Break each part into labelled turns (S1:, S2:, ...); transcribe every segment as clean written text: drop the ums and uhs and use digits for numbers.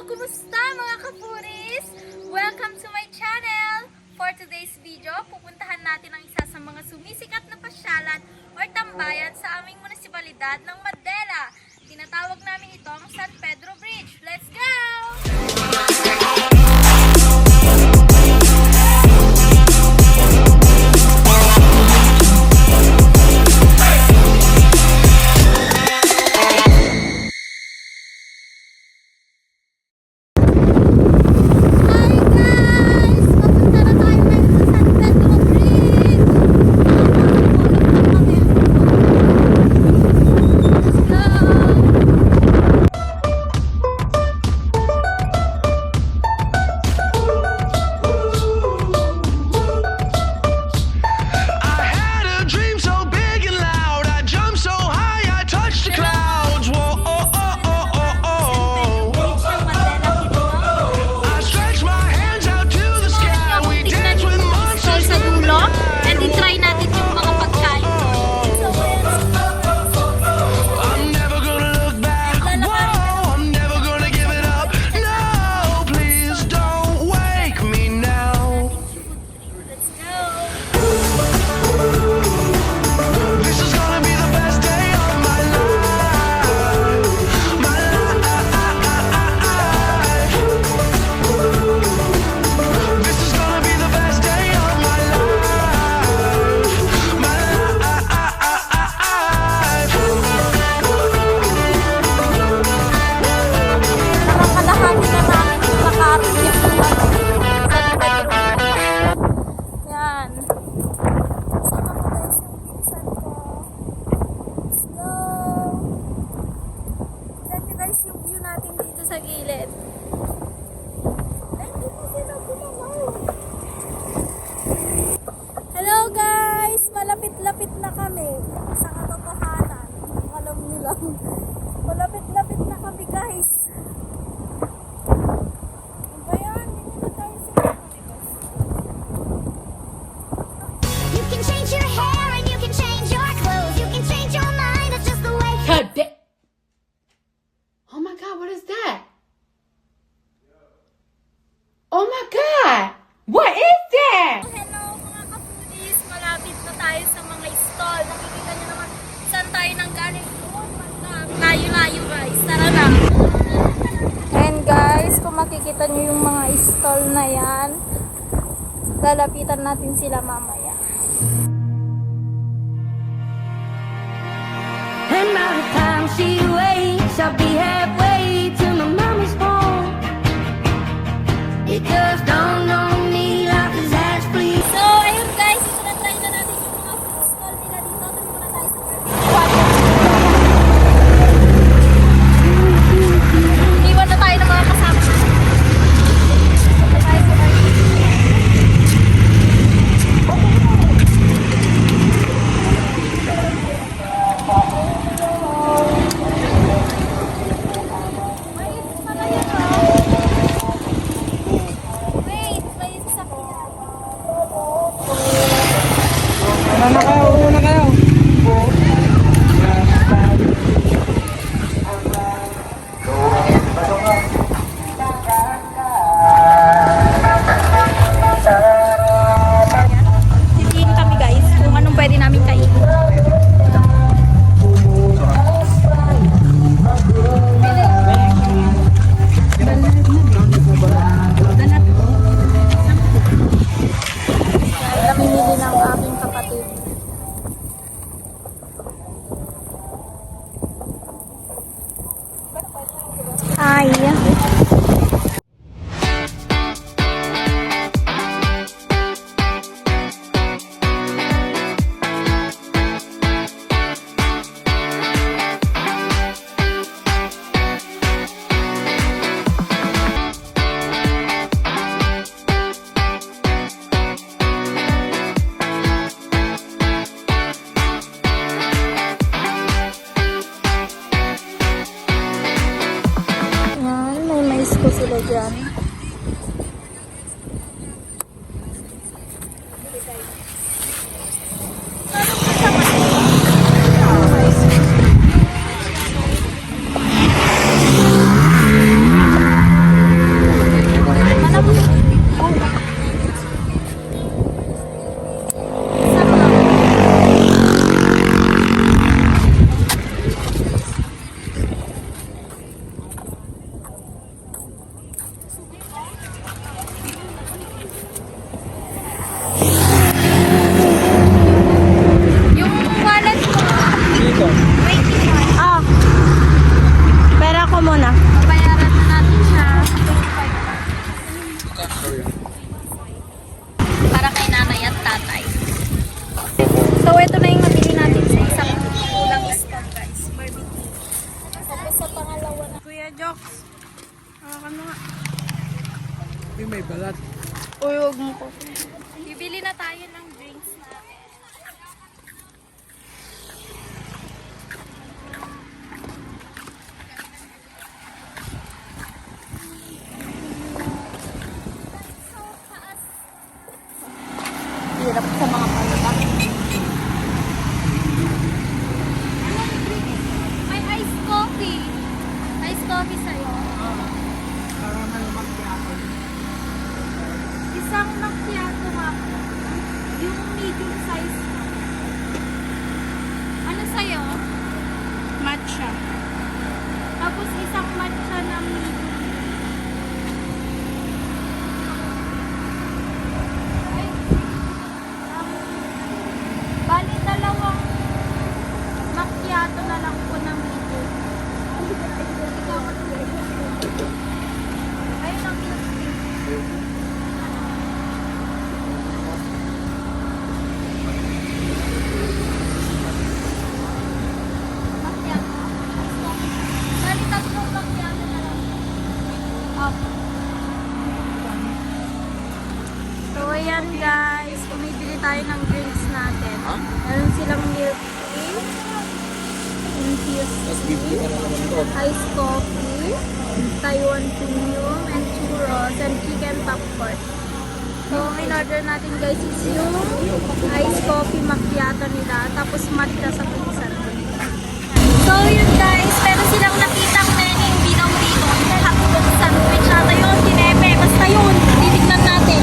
S1: Kumusta mga kapuris? Welcome to my channel! For today's video, pupuntahan natin ang isa sa mga sumisikat na pasyalan or tambayan sa aming munisipalidad ng Madela. Tinatawag namin itong San Pedro Bridge. Let's go! Hello guys! Malapit-lapit na kami sa katotohanan. Alam niyo lang. Malapit-lapit na kami guys. Ano ba yan? Hindi na tayo sila.
S2: You can change your hair and you can change your clothes. You can change your mind. That's just the way.
S3: Oh my God, what is that? Oh my God! What is that?
S1: Hello mga kapulis! Malapit na tayo sa mga stall. Nakikita niyo naman saan tayo nang galing doon. Layo-layo guys. Tara na! And guys, kung makikita niyo yung mga stall na yan, lalapitan natin sila mamaya.
S4: And by the time she wakes, I'll be halfway to my mommy's home. It just dawned on me life is as free.
S1: So, ayun guys, isunod-try na natin yung mga food stall nila dito. Doon muna tayo sa iwan na tayo ng mga kasama. Punta tayo sa wait, may sasakyan.
S5: Una kayo.
S1: Titiin kami guys kung anong pwede namin kainin. Namimili ng aking kapatid. Hi! ko sila dyan. Hawakan mo nga.
S5: Yung may balat.
S1: Uy, huwag mo ko. Bibili na tayo ng drinks natin. Hirap sa mga palabak. May iced coffee. Iced coffee sa'yo. Isang macchiato nga. Yung medium size na. Ano sa'yo? Matcha. Tapos isang matcha na medium. Ay, bali dalawang macchiato na lang po na medium. Ayun ang milk tea. Macchiato. Bali tatlong macchiato na lang. So ayan guys, bumibili tayo ng drinks natin. Meron silang milk tea, infused tea, iced coffee, Taiwan premium, and churros, and chicken popcorn. So ang in-order natin guys is yung iced coffee macchiato nila, tapos matcha sa pinsan. So yun guys, pero silang nakitang meneng binaw dito. Hotdog sandwich ata yun, tinepe. Basta yun, titignan natin.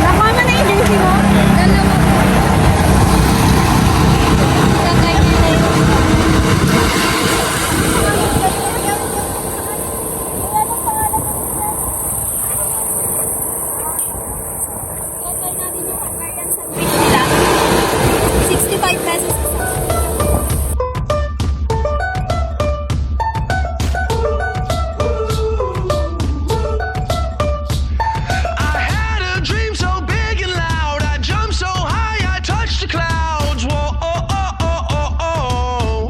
S1: Nakuha mo na yung jersey mo? Dalawa po. Lagay nila yun. Lagay natin yung Hungarian sandwich nila. 65 pesos isa.
S6: I had a dream so big and loud. I jumped so high, I touched the clouds. Whoa, oh, oh, oh, oh, oh.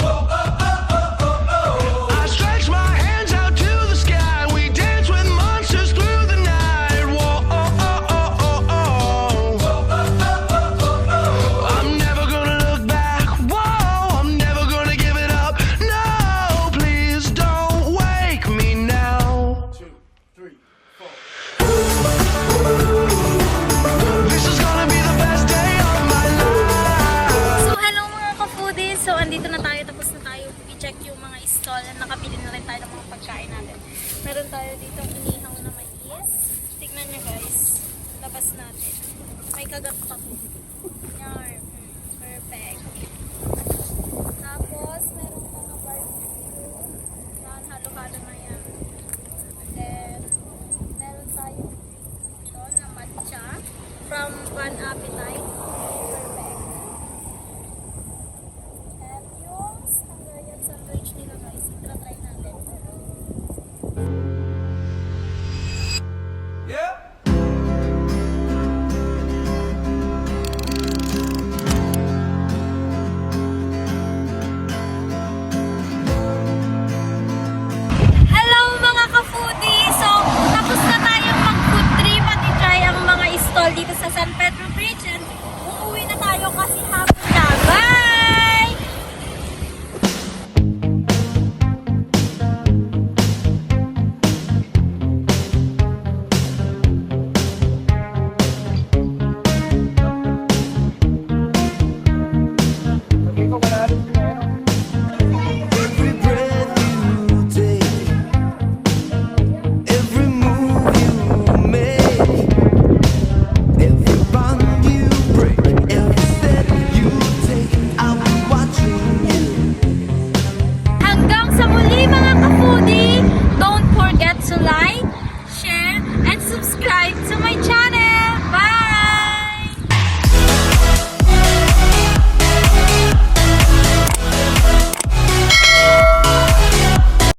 S6: I stretched my hands out to the sky. We danced with monsters through the night. Whoa, oh, oh, oh, oh, oh. I'm never gonna look back. Whoa, I'm never gonna give it up. No, please don't wake me now. This is gonna be the best day of my life.
S1: So hello mga ka-foodies! So andito na tayo, tapos na tayo i-check yung mga stall and nakabili na rin tayo ng mga pagkain natin. Meron tayo dito inihaw na mais. Tignan nyo guys, labas natin. May kagat pa po. Yan. Perfect. Tapos meron mga barbecue. Yan, halo-halo na yan. And then, meron tayo dito na matcha from One Appetite.